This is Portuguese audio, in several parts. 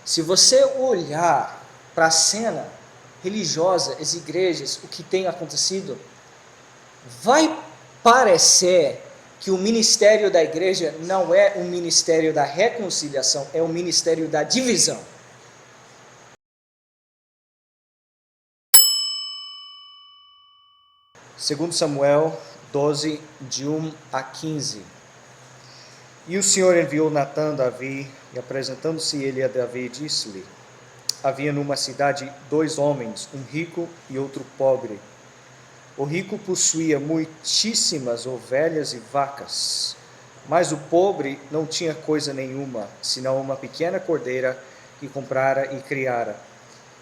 Se você olhar para a cena religiosa, as igrejas, o que tem acontecido, vai parecer que o ministério da igreja não é um ministério da reconciliação, é um ministério da divisão. Segundo Samuel 12, de 1 a 15. E o Senhor enviou Natã a Davi, e apresentando-se ele a Davi, disse-lhe: havia numa cidade 2 homens, um rico e outro pobre. O rico possuía muitíssimas ovelhas e vacas, mas o pobre não tinha coisa nenhuma, senão uma pequena cordeira que comprara e criara.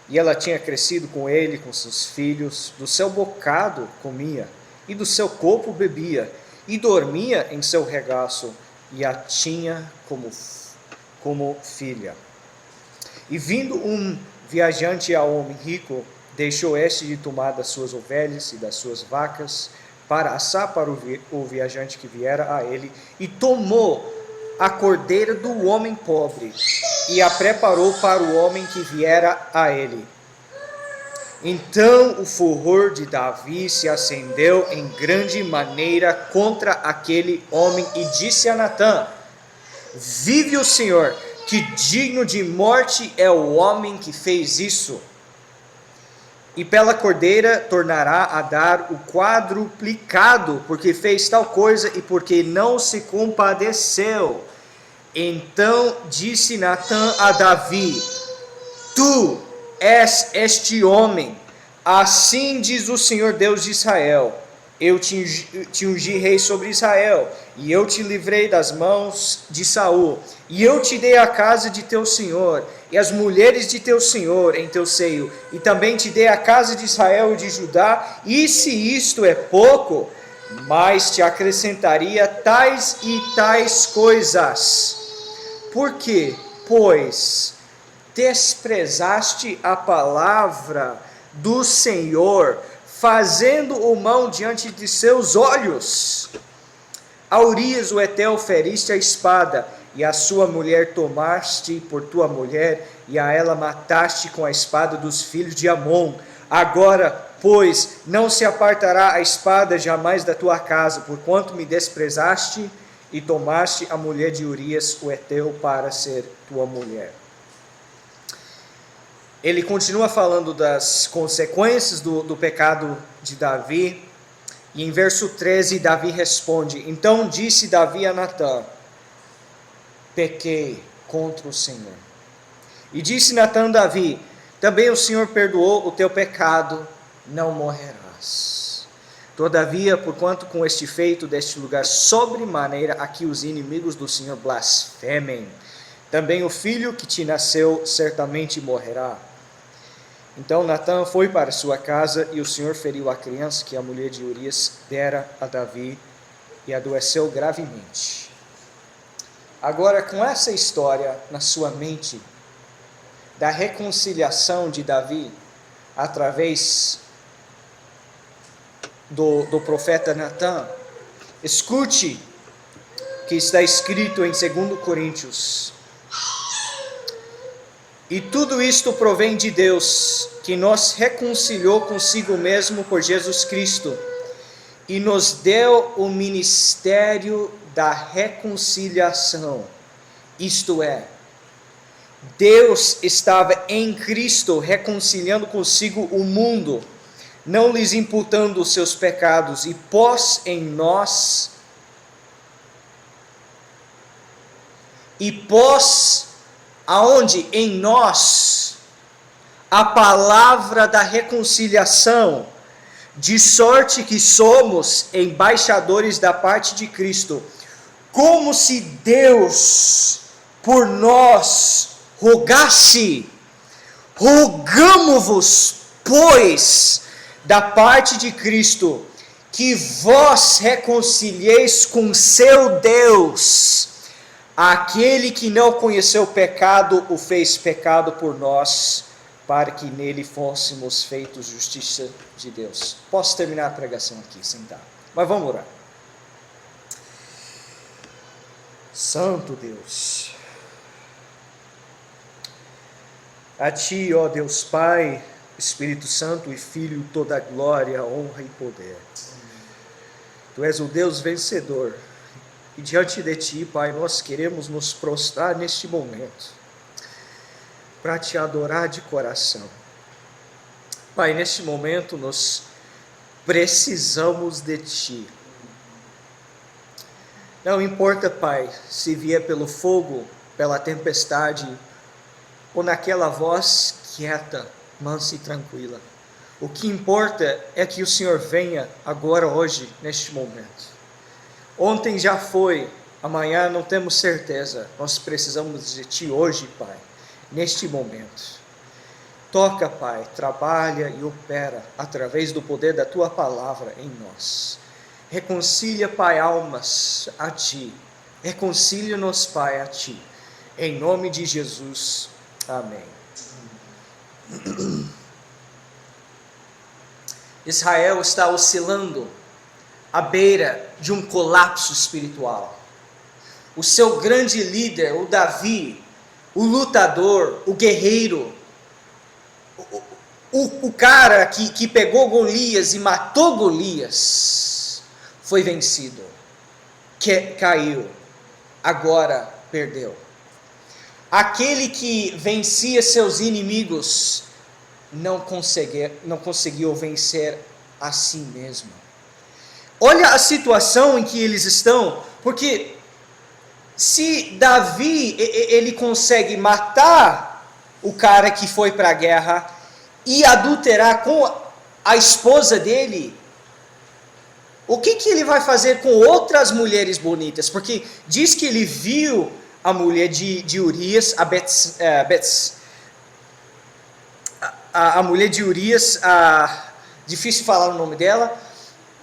E ela tinha crescido com ele, com seus filhos, do seu bocado comia, e do seu corpo bebia, e dormia em seu regaço, e a tinha como filha. E vindo um viajante ao homem rico, deixou este de tomar das suas ovelhas e das suas vacas, para assar para o viajante que viera a ele, e tomou a cordeira do homem pobre, e a preparou para o homem que viera a ele. Então o furor de Davi se acendeu em grande maneira contra aquele homem, e disse a Natã: vive o Senhor, que digno de morte é o homem que fez isso. E pela cordeira tornará a dar o quadruplicado, porque fez tal coisa e porque não se compadeceu. Então disse Natã a Davi: tu és este homem, assim diz o Senhor Deus de Israel: eu te ungi rei sobre Israel, e eu te livrei das mãos de Saul, e eu te dei a casa de teu senhor, e as mulheres de teu senhor em teu seio, e também te dei a casa de Israel e de Judá, e se isto é pouco, mais te acrescentaria tais e tais coisas. Por quê? Pois desprezaste a palavra do Senhor, fazendo o mal diante de seus olhos. A Urias o Heteu feriste a espada, e a sua mulher tomaste por tua mulher, e a ela mataste com a espada dos filhos de Amon. Agora, pois, não se apartará a espada jamais da tua casa, porquanto me desprezaste e tomaste a mulher de Urias o Heteu para ser tua mulher. Ele continua falando das consequências do pecado de Davi, e em verso 13 Davi responde: então disse Davi a Natã: pequei contra o Senhor. E disse Natã a Davi: também o Senhor perdoou o teu pecado, não morrerás. Todavia, porquanto com este feito deste lugar sobremaneira aqui os inimigos do Senhor blasfemem, também o filho que te nasceu certamente morrerá. Então Natã foi para sua casa, e o Senhor feriu a criança que a mulher de Urias dera a Davi, e adoeceu gravemente. Agora, com essa história na sua mente, da reconciliação de Davi, através do profeta Natã, escute o que está escrito em 2 Coríntios. E tudo isto provém de Deus, que nos reconciliou consigo mesmo por Jesus Cristo, e nos deu o ministério da reconciliação. Isto é, Deus estava em Cristo reconciliando consigo o mundo, não lhes imputando os seus pecados, e pôs em nós, aonde? Em nós, a palavra da reconciliação, de sorte que somos embaixadores da parte de Cristo, como se Deus por nós rogasse. Rogamo-vos, pois, da parte de Cristo, que vós reconcilieis com seu Deus. Aquele que não conheceu o pecado, o fez pecado por nós, para que nele fôssemos feitos justiça de Deus. Posso terminar a pregação aqui, sentado. Mas vamos orar. Santo Deus, A ti, ó Deus Pai, Espírito Santo e Filho, toda a glória, honra e poder. Tu és o Deus vencedor. E diante de ti, Pai, nós queremos nos prostrar neste momento, para te adorar de coração. Pai, neste momento nós precisamos de ti. Não importa, Pai, se vier pelo fogo, pela tempestade, ou naquela voz quieta, mansa e tranquila. O que importa é que o Senhor venha agora, hoje, neste momento. Ontem já foi, amanhã não temos certeza. Nós precisamos de ti hoje, Pai, neste momento. Toca, Pai, trabalha e opera através do poder da tua palavra em nós. Reconcilia, Pai, almas a ti. Reconcilia-nos, Pai, a ti. Em nome de Jesus. Amém. Israel está oscilando à beira de um colapso espiritual. O seu grande líder, o Davi, o lutador, o guerreiro, o cara que pegou Golias e matou Golias, foi vencido, caiu, agora perdeu. Aquele que vencia seus inimigos não conseguiu vencer a si mesmo. Olha a situação em que eles estão, porque se Davi ele consegue matar o cara que foi para a guerra e adulterar com a esposa dele, o que ele vai fazer com outras mulheres bonitas? Porque diz que ele viu a mulher de Urias, a mulher de Urias, difícil falar o nome dela.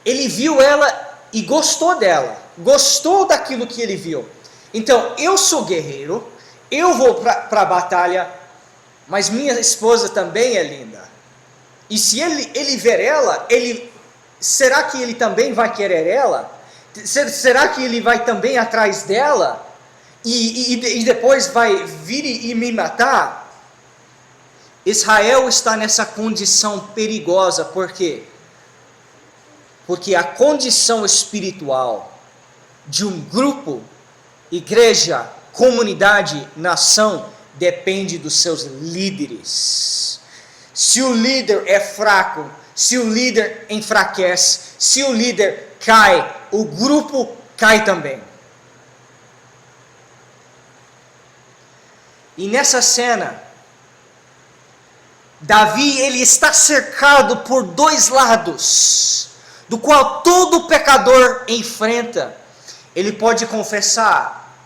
Ele viu ela e gostou dela, gostou daquilo que ele viu. Então, eu sou guerreiro, eu vou para a batalha, mas minha esposa também é linda. E se ele ver ela, será que ele também vai querer ela? Será que ele vai também atrás dela? E depois vai vir e me matar? Israel está nessa condição perigosa, por quê? Porque a condição espiritual de um grupo, igreja, comunidade, nação, depende dos seus líderes. Se o líder é fraco, se o líder enfraquece, se o líder cai, o grupo cai também. E nessa cena, Davi ele está cercado por dois lados, do qual todo pecador enfrenta. Ele pode confessar,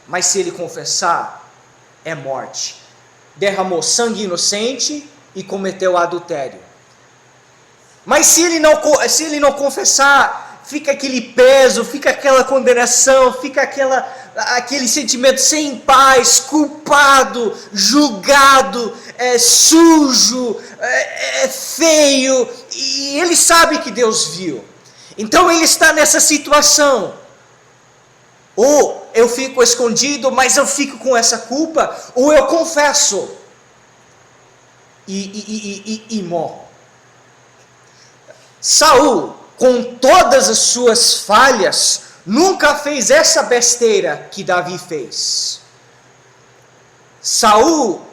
mas se ele confessar, é morte. Derramou sangue inocente e cometeu adultério. Mas se ele não confessar, fica aquele peso, fica aquela condenação, fica aquele sentimento sem paz, culpado, julgado, sujo, feio, e ele sabe que Deus viu. Então ele está nessa situação. Ou eu fico escondido, mas eu fico com essa culpa, ou eu confesso e morro. Saul, com todas as suas falhas, nunca fez essa besteira que Davi fez. Saulo,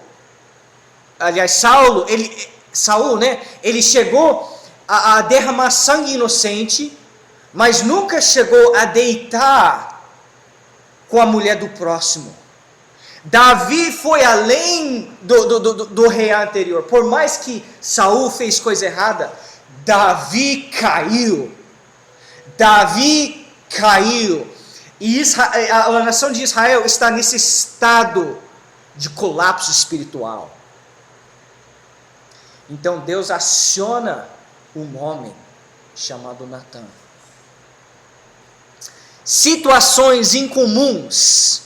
ele chegou a derramar sangue inocente, mas nunca chegou a deitar com a mulher do próximo. Davi foi além do rei anterior. Por mais que Saul fez coisa errada, Davi caiu. E a nação de Israel está nesse estado de colapso espiritual. Então Deus aciona um homem chamado Natã. Situações incomuns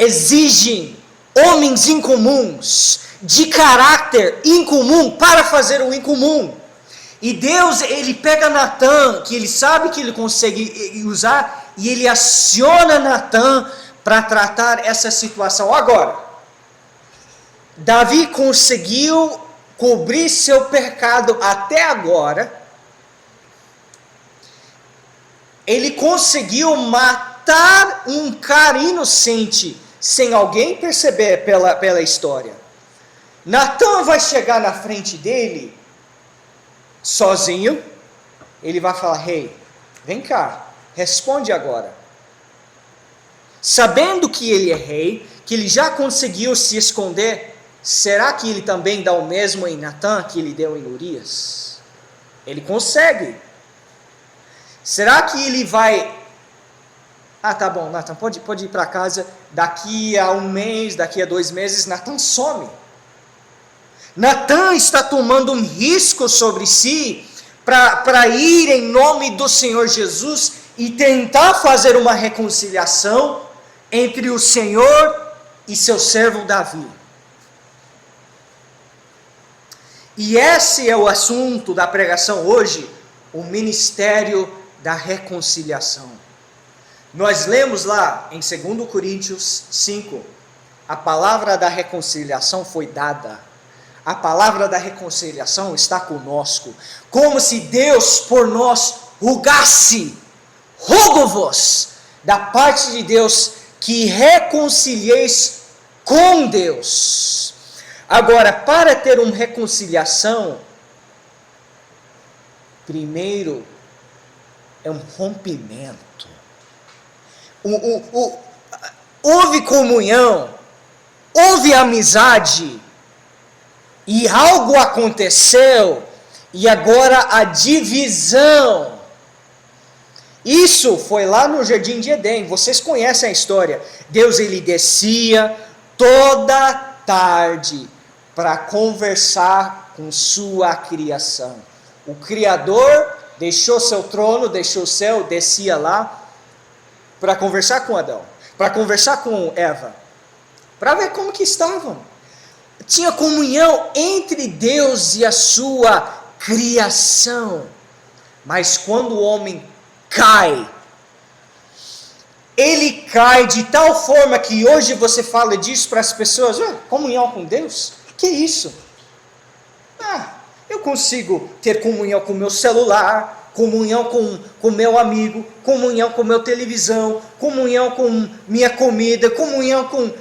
exigem homens incomuns, de caráter incomum, para fazer o incomum. E Deus, ele pega Natã, que ele sabe que ele consegue usar, e ele aciona Natã para tratar essa situação. Agora, Davi conseguiu cobrir seu pecado até agora. Ele conseguiu matar um cara inocente sem alguém perceber pela história. Natan vai chegar na frente dele sozinho. Ele vai falar: "Rei, vem cá, responde agora." Sabendo que ele é rei, que ele já conseguiu se esconder, será que ele também dá o mesmo em Natan que ele deu em Urias? Ele consegue. Será que ele vai... tá bom, Natan, pode ir para casa. Daqui a um mês, daqui a 2 meses, Natan some. Natan está tomando um risco sobre si para ir em nome do Senhor Jesus e tentar fazer uma reconciliação entre o Senhor e seu servo Davi. E esse é o assunto da pregação hoje, o ministério da reconciliação. Nós lemos lá em 2 Coríntios 5, a palavra da reconciliação foi dada. A palavra da reconciliação está conosco, como se Deus por nós rogasse: "Rogo-vos da parte de Deus que reconcilieis com Deus." Agora, para ter uma reconciliação, primeiro é um rompimento. Houve comunhão, houve amizade, e algo aconteceu, e agora a divisão. Isso foi lá no Jardim de Éden, vocês conhecem a história. Deus, ele descia toda tarde para conversar com sua criação. O Criador deixou seu trono, deixou o céu, descia lá para conversar com Adão, para conversar com Eva, para ver como que estavam. Tinha comunhão entre Deus e a sua criação. Mas quando o homem cai, ele cai de tal forma que hoje você fala disso para as pessoas: comunhão com Deus? Que isso? Eu consigo ter comunhão com meu celular, comunhão com meu amigo, comunhão com meu televisão, comunhão com minha comida, comunhão com...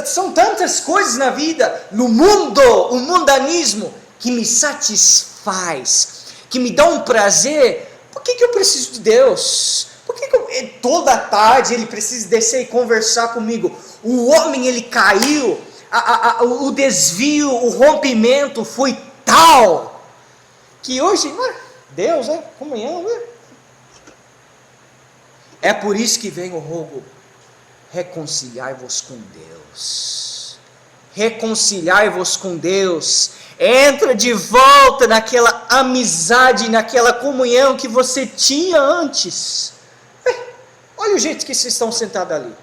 são tantas coisas na vida, no mundo, o mundanismo, que me satisfaz, que me dá um prazer. Por que eu preciso de Deus? Por que toda tarde ele precisa descer e conversar comigo? O homem, ele caiu, o desvio, o rompimento foi tal, que hoje, Deus, comunhão, É por isso que vem o rogo: reconciliai-vos com Deus. Reconciliai-vos com Deus. Entra de volta naquela amizade, naquela comunhão que você tinha antes. Olha o jeito que vocês estão sentados ali.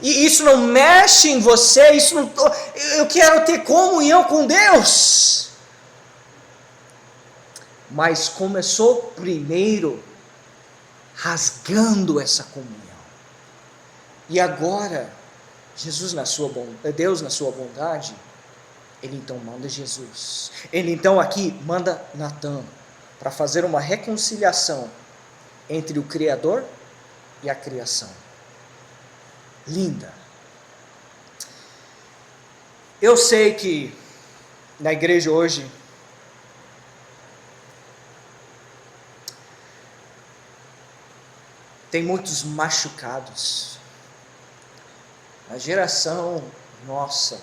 E isso não mexe em você, isso não... Eu quero ter comunhão com Deus. Mas começou primeiro rasgando essa comunhão. E agora, Deus na sua bondade, ele então manda Jesus. Ele então aqui manda Natan para fazer uma reconciliação entre o Criador e a criação. Linda. Eu sei que na igreja hoje tem muitos machucados. A geração nossa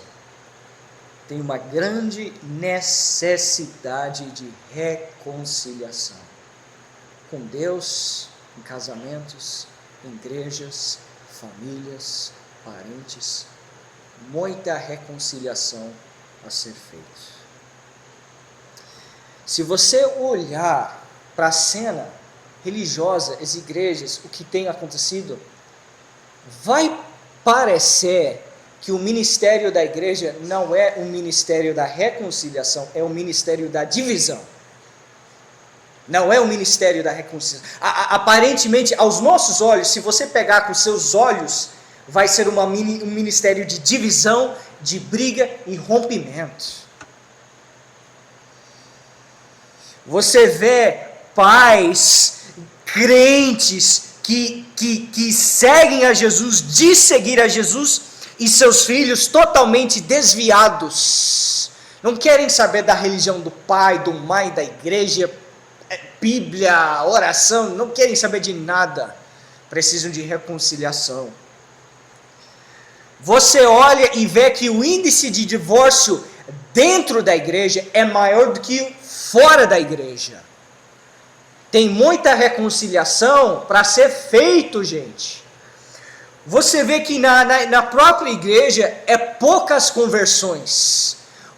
tem uma grande necessidade de reconciliação com Deus, em casamentos, em igrejas, famílias, parentes. Muita reconciliação a ser feita. Se você olhar para a cena religiosa, as igrejas, o que tem acontecido, vai parecer que o ministério da igreja não é um ministério da reconciliação, é um ministério da divisão. Não é o ministério da reconciliação. Aparentemente, aos nossos olhos, se você pegar com seus olhos, vai ser um ministério de divisão de briga e rompimento. Você vê pais, crentes, que seguem a Jesus, de seguir a Jesus, e seus filhos totalmente desviados. Não querem saber da religião do pai, do mãe, da igreja, Bíblia, oração, não querem saber de nada. Precisam de reconciliação. Você olha e vê que o índice de divórcio dentro da igreja é maior do que fora da igreja. Tem muita reconciliação para ser feito, gente. Você vê que na própria igreja é poucas conversões,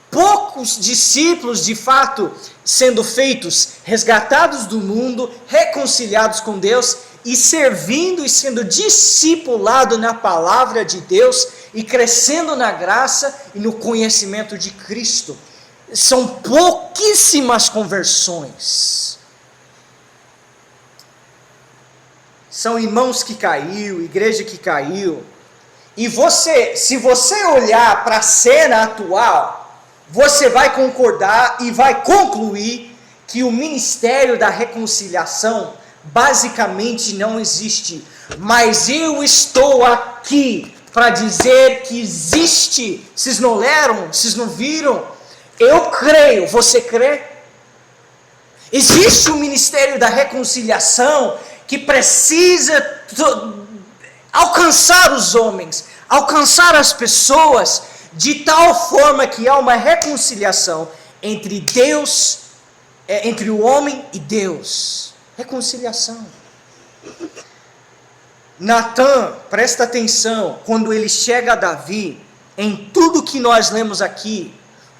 poucos discípulos de fato sendo feitos, resgatados do mundo, reconciliados com Deus e servindo e sendo discipulado na palavra de Deus e crescendo na graça e no conhecimento de Cristo. São pouquíssimas conversões. São irmãos que caiu, igreja que caiu. E se você olhar para a cena atual, você vai concordar e vai concluir que o ministério da reconciliação basicamente não existe. Mas eu estou aqui para dizer que existe. Vocês não leram? Vocês não viram? Eu creio. Você crê? Existe o ministério da reconciliação que precisa alcançar os homens, alcançar as pessoas, de tal forma que há uma reconciliação entre Deus, entre o homem e Deus. Reconciliação. Natan, presta atenção, quando ele chega a Davi, em tudo que nós lemos aqui,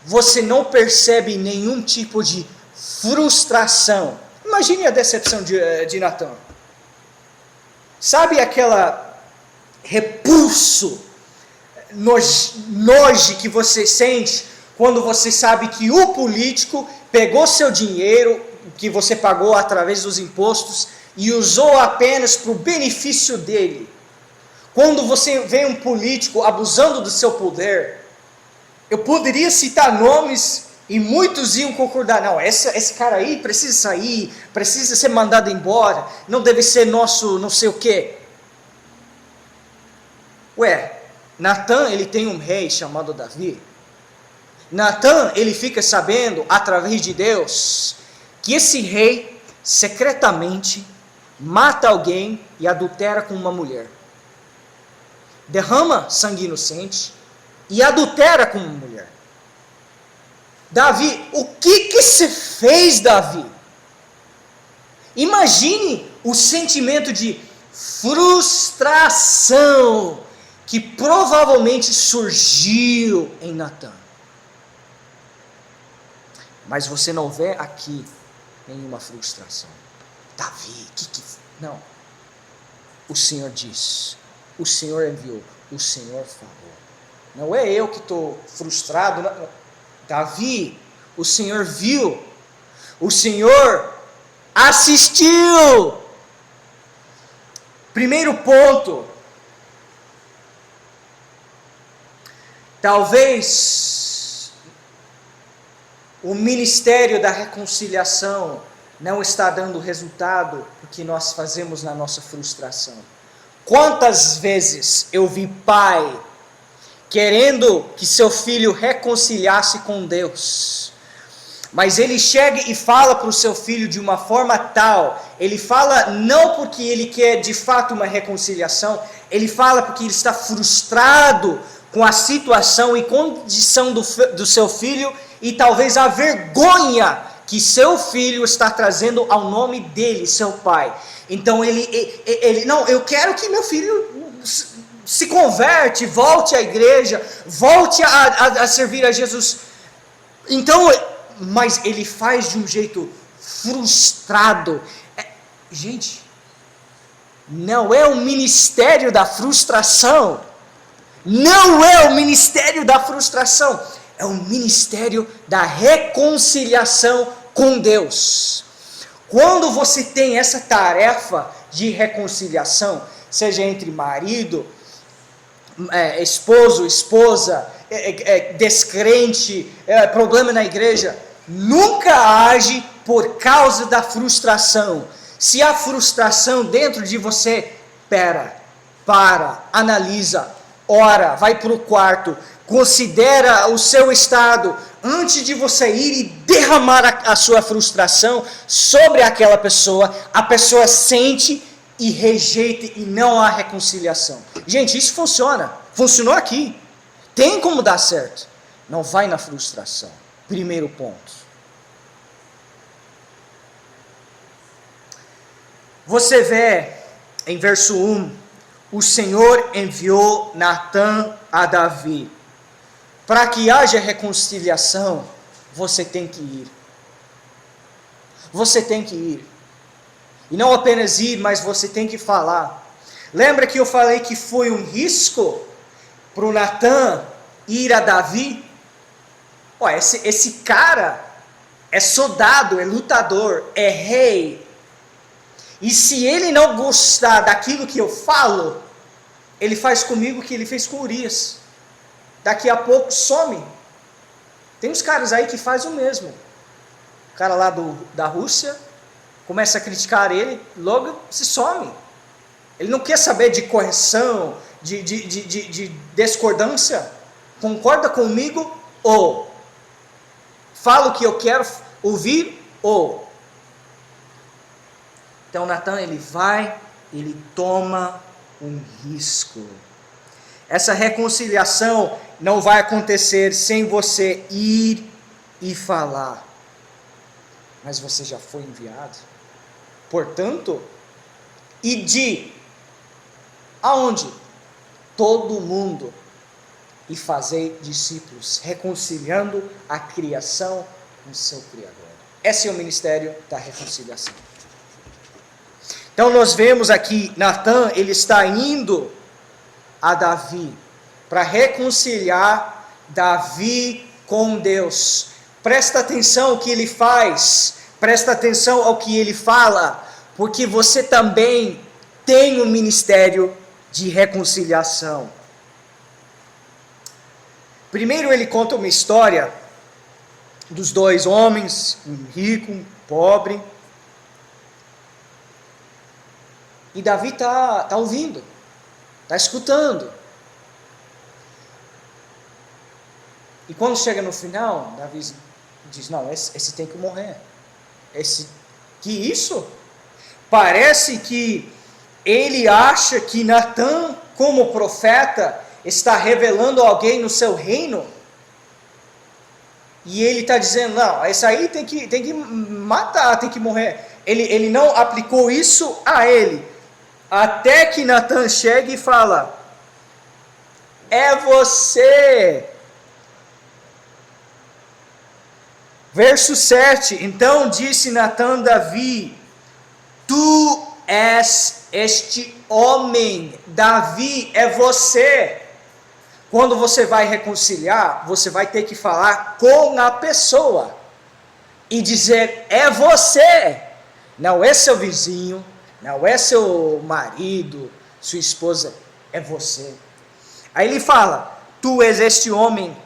você não percebe nenhum tipo de frustração. Imagine a decepção de Natan. Sabe aquela repulso, nojo que você sente quando você sabe que o político pegou seu dinheiro que você pagou através dos impostos e usou apenas para o benefício dele? Quando você vê um político abusando do seu poder, eu poderia citar nomes e muitos iam concordar, não, esse cara aí precisa sair, precisa ser mandado embora, não deve ser nosso não sei o quê. Natan, ele tem um rei chamado Davi. Natan, ele fica sabendo, através de Deus, que esse rei, secretamente, mata alguém e adultera com uma mulher. Derrama sangue inocente e adultera com uma mulher. Davi, o que se fez, Davi? Imagine o sentimento de frustração que provavelmente surgiu em Natan. Mas você não vê aqui nenhuma frustração. Davi, não. O Senhor diz, o Senhor enviou, o Senhor falou. Não é eu que estou frustrado, não. Davi, o Senhor viu, o Senhor assistiu. Primeiro ponto, talvez o ministério da reconciliação não está dando o resultado que nós fazemos na nossa frustração. Quantas vezes eu vi pai querendo que seu filho reconciliasse com Deus, mas ele chega e fala para o seu filho de uma forma tal, ele fala não porque ele quer de fato uma reconciliação, ele fala porque ele está frustrado com a situação e condição do seu filho, e talvez a vergonha que seu filho está trazendo ao nome dele, seu pai. Então ele não, eu quero que meu filho se converte, volte à igreja, volte a servir a Jesus. Então, mas ele faz de um jeito frustrado. Gente, não é o ministério da frustração. Não é o ministério da frustração. É o ministério da reconciliação com Deus. Quando você tem essa tarefa de reconciliação, seja entre marido, esposo, esposa, descrente, problema na igreja, nunca age por causa da frustração. Se há frustração dentro de você, para, analisa, ora, vai para o quarto, considera o seu estado, antes de você ir e derramar a sua frustração sobre aquela pessoa, a pessoa sente e rejeita e não há reconciliação. Gente, isso funciona, funcionou aqui, tem como dar certo, não vai na frustração, primeiro ponto. Você vê em verso 1, o Senhor enviou Natã a Davi. Para que haja reconciliação, você tem que ir. Você tem que ir. E não apenas ir, mas você tem que falar. Lembra que eu falei que foi um risco para o Natã ir a Davi? Esse cara é soldado, é lutador, é rei. E se ele não gostar daquilo que eu falo, ele faz comigo o que ele fez com Urias. Daqui a pouco some. Tem uns caras aí que fazem o mesmo. O cara lá da Rússia começa a criticar ele, logo se some. Ele não quer saber de correção, de discordância. Concorda comigo ou fala o que eu quero ouvir ou. Então Natã, ele vai, ele toma um risco. Essa reconciliação não vai acontecer sem você ir e falar. Mas você já foi enviado. Portanto, ide aonde? Todo mundo e fazer discípulos, reconciliando a criação com seu Criador. Esse é o ministério da reconciliação. Então nós vemos aqui, Natã, ele está indo a Davi para reconciliar Davi com Deus. Presta atenção ao que ele faz, presta atenção ao que ele fala, porque você também tem um ministério de reconciliação. Primeiro ele conta uma história dos dois homens, um rico, um pobre. E Davi está ouvindo, está escutando. E quando chega no final, Davi diz, não, esse tem que morrer. Que isso? Parece que ele acha que Natã, como profeta, está revelando alguém no seu reino. E ele está dizendo, não, esse aí tem que matar, tem que morrer. Ele não aplicou isso a ele. Até que Natã chega e fala, é você. Verso 7, então disse Natã a Davi, tu és este homem, Davi é você. Quando você vai reconciliar, você vai ter que falar com a pessoa e dizer, é você, não é seu vizinho, não é seu marido, sua esposa, é você. Aí ele fala, tu és este homem,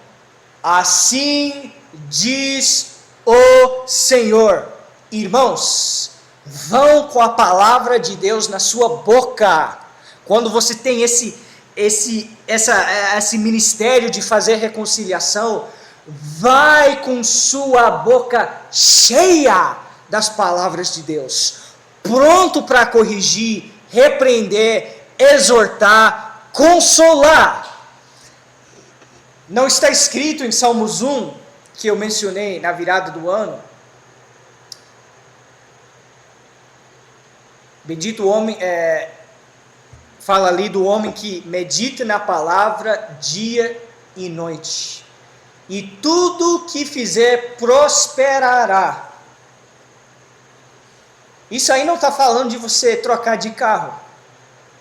assim diz o Senhor. Irmãos, vão com a palavra de Deus na sua boca. Quando você tem esse ministério de fazer reconciliação, vai com sua boca cheia das palavras de Deus, pronto para corrigir, repreender, exortar, consolar. Não está escrito em Salmos 1, que eu mencionei na virada do ano, bendito o homem, fala ali do homem que medita na palavra dia e noite, e tudo que fizer prosperará. Isso aí não está falando de você trocar de carro,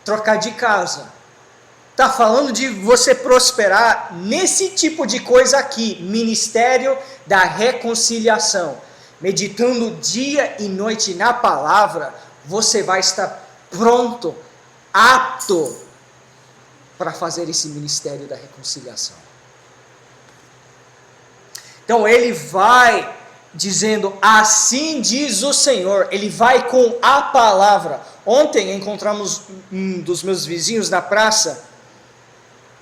trocar de casa. Está falando de você prosperar nesse tipo de coisa aqui, ministério da reconciliação. Meditando dia e noite na palavra, você vai estar pronto, apto para fazer esse ministério da reconciliação. Então ele vai dizendo, assim diz o Senhor, ele vai com a palavra. Ontem encontramos um dos meus vizinhos na praça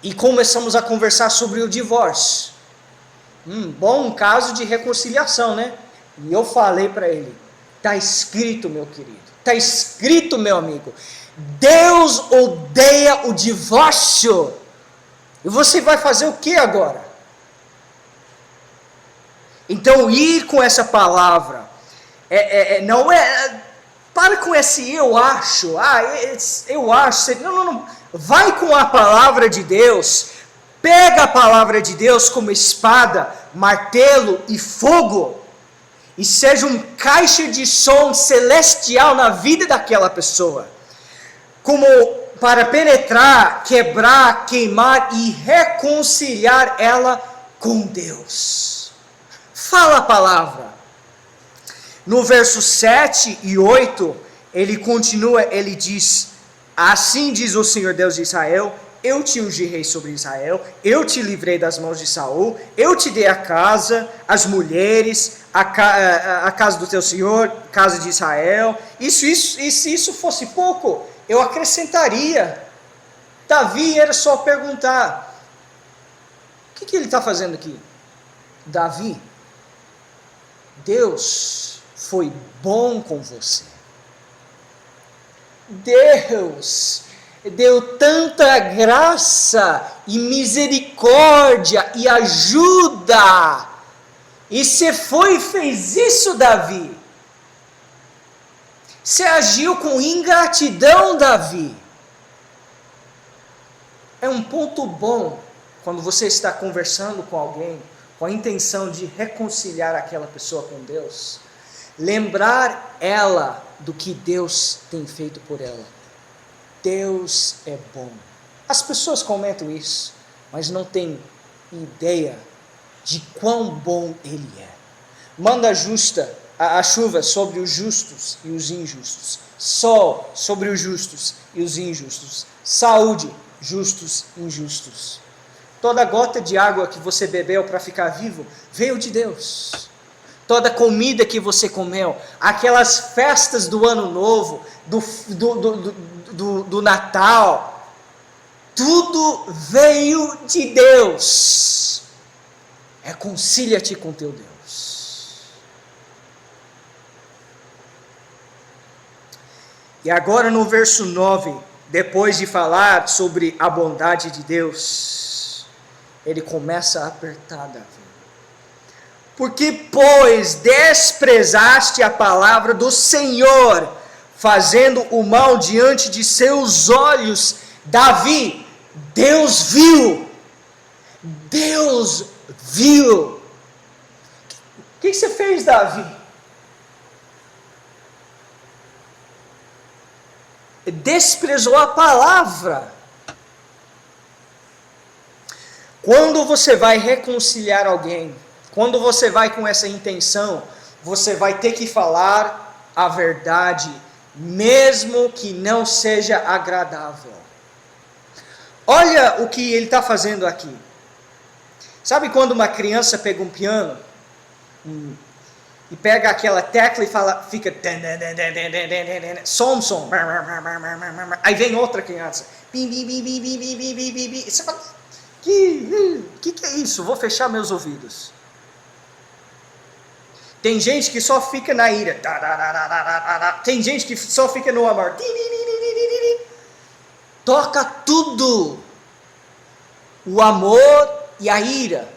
e começamos a conversar sobre o divórcio. Bom caso de reconciliação, né? E eu falei para ele, está escrito, meu querido, está escrito, meu amigo, Deus odeia o divórcio. E você vai fazer o que agora? Então, ir com essa palavra, não é, para com esse eu acho, eu acho, não, vai com a palavra de Deus, pega a palavra de Deus como espada, martelo e fogo, e seja um caixa de som celestial na vida daquela pessoa, como para penetrar, quebrar, queimar e reconciliar ela com Deus. Fala a palavra. No verso 7 e 8, ele continua, ele diz, assim diz o Senhor Deus de Israel, eu te ungi rei sobre Israel, eu te livrei das mãos de Saul, eu te dei a casa, as mulheres, a casa do teu Senhor, casa de Israel. E se isso fosse pouco, eu acrescentaria. Davi era só perguntar, o que ele está fazendo aqui? Davi, Deus foi bom com você. Deus deu tanta graça e misericórdia e ajuda. E você foi e fez isso, Davi. Você agiu com ingratidão, Davi. É um ponto bom quando você está conversando com alguém com a intenção de reconciliar aquela pessoa com Deus, lembrar ela do que Deus tem feito por ela. Deus é bom. As pessoas comentam isso, mas não têm ideia de quão bom Ele é. Manda a chuva sobre os justos e os injustos, sol sobre os justos e os injustos, saúde, justos e injustos. Toda gota de água que você bebeu para ficar vivo, veio de Deus. Toda comida que você comeu, aquelas festas do ano novo, do Natal, tudo veio de Deus. Reconcilia-te com teu Deus. E agora no verso 9, depois de falar sobre a bondade de Deus, ele começa a apertar Davi. Porque, pois, desprezaste a palavra do Senhor, fazendo o mal diante de seus olhos. Davi, Deus viu. Deus viu. O que você fez, Davi? Desprezou a palavra. Quando você vai reconciliar alguém, quando você vai com essa intenção, você vai ter que falar a verdade, mesmo que não seja agradável. Olha o que ele está fazendo aqui. Sabe quando uma criança pega um piano e pega aquela tecla e fica som, aí vem outra criança, você fala, que é isso? Vou fechar meus ouvidos. Tem gente que só fica na ira. Tem gente que só fica no amor. Toca tudo. O amor e a ira.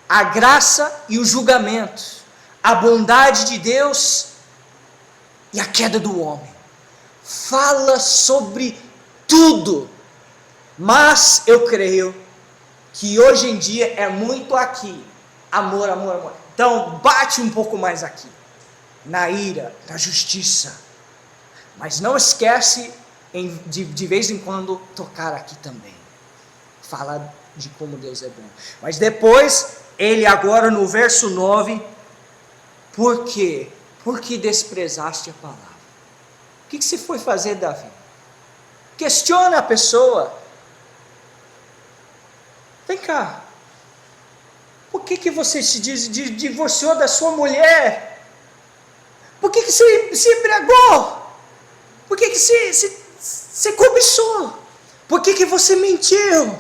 A graça e o julgamento. A bondade de Deus e a queda do homem. Fala sobre tudo. Mas eu creio que hoje em dia é muito aqui. Amor, amor, amor. Então bate um pouco mais aqui. Na ira, na justiça. Mas não esquece de vez em quando tocar aqui também. Fala de como Deus é bom. Mas depois, ele agora no verso 9. Por quê? Porque desprezaste a palavra. O que você foi fazer, Davi? Questiona a pessoa. Vem cá. Por que você se divorciou da sua mulher? Por que você se embriagou? Por que você cobiçou? Por que você mentiu?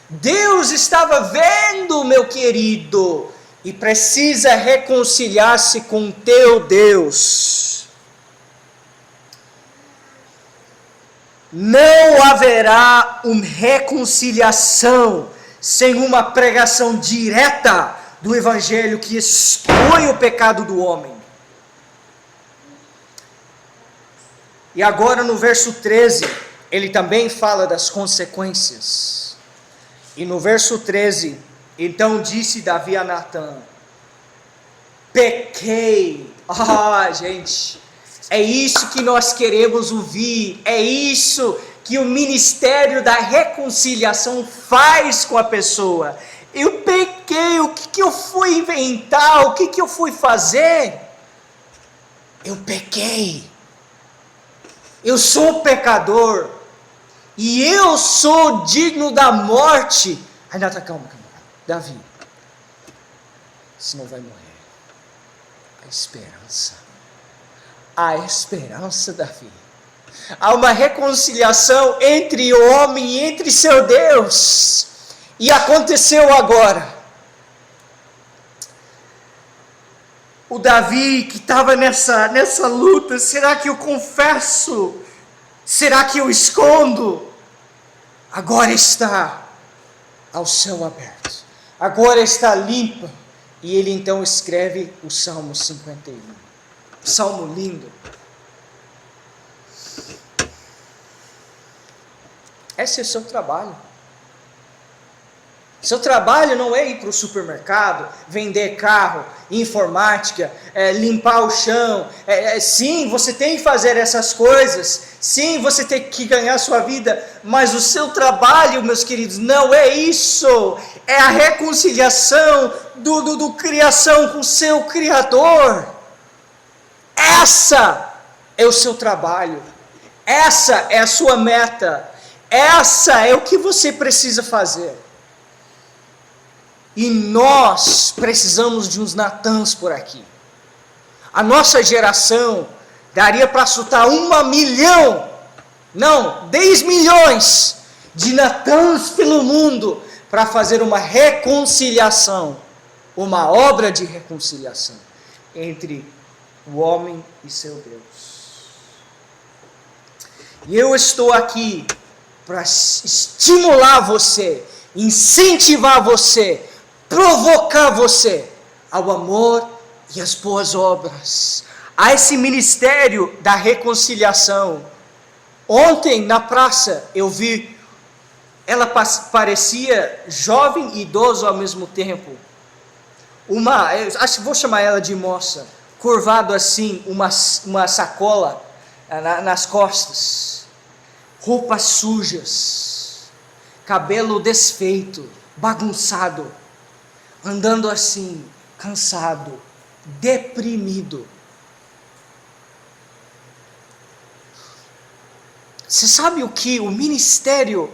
Deus estava vendo, meu querido, e precisa reconciliar-se com teu Deus. Não haverá uma reconciliação sem uma pregação direta do Evangelho que expõe o pecado do homem. E agora no verso 13, ele também fala das consequências. E no verso 13, então disse Davi a Natã: pequei. Gente, é isso que nós queremos ouvir, é isso que o ministério da reconciliação faz com a pessoa. Eu pequei, o que eu fui inventar, o que eu fui fazer? Eu pequei, eu sou pecador, e eu sou digno da morte. Renata, calma, Davi, você não vai morrer. A esperança, Davi. Há uma reconciliação entre o homem e entre seu Deus. E aconteceu agora. O Davi que estava nessa luta, será que eu confesso? Será que eu escondo? Agora está ao céu aberto. Agora está limpa. E ele então escreve o Salmo 51. Salmo lindo. Esse é o seu trabalho. Seu trabalho não é ir para o supermercado, vender carro, informática, limpar o chão. Sim, você tem que fazer essas coisas. Sim, você tem que ganhar sua vida. Mas o seu trabalho, meus queridos, não é isso. É a reconciliação do criação com o seu Criador. Essa é o seu trabalho. Essa é a sua meta. Essa é o que você precisa fazer. E nós precisamos de uns Natãs por aqui. A nossa geração daria para soltar 1 milhão, não, 10 milhões de Natãs pelo mundo para fazer uma reconciliação, uma obra de reconciliação entre o homem e seu Deus. E eu estou aqui para estimular você, incentivar você, provocar você ao amor e às boas obras, a esse ministério da reconciliação. Ontem na praça eu vi, ela parecia jovem e idoso ao mesmo tempo. Acho que vou chamar ela de moça, curvado assim, uma sacola nas costas, roupas sujas, cabelo desfeito, bagunçado, andando assim, cansado, deprimido. Você sabe o que o ministério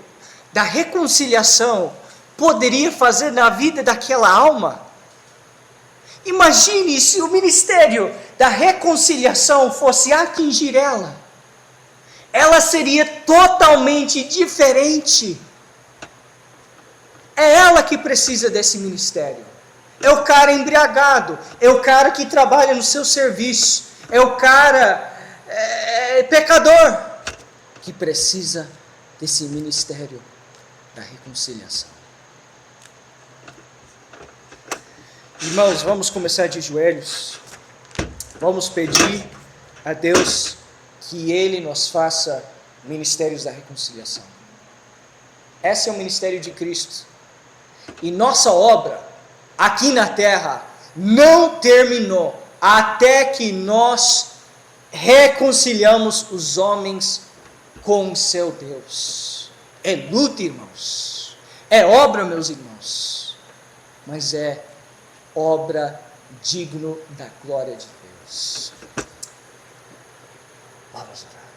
da reconciliação poderia fazer na vida daquela alma? Imagine se o ministério da reconciliação fosse atingir ela. Ela seria totalmente diferente. É ela que precisa desse ministério. É o cara embriagado, é o cara que trabalha no seu serviço, é o cara pecador que precisa desse ministério da reconciliação. Irmãos, vamos começar de joelhos. Vamos pedir a Deus que Ele nos faça ministérios da reconciliação. Esse é o ministério de Cristo. E nossa obra aqui na terra não terminou até que nós reconciliamos os homens com o seu Deus. É luta, irmãos. É obra, meus irmãos. Mas é obra digno da glória de Deus. Vamos orar.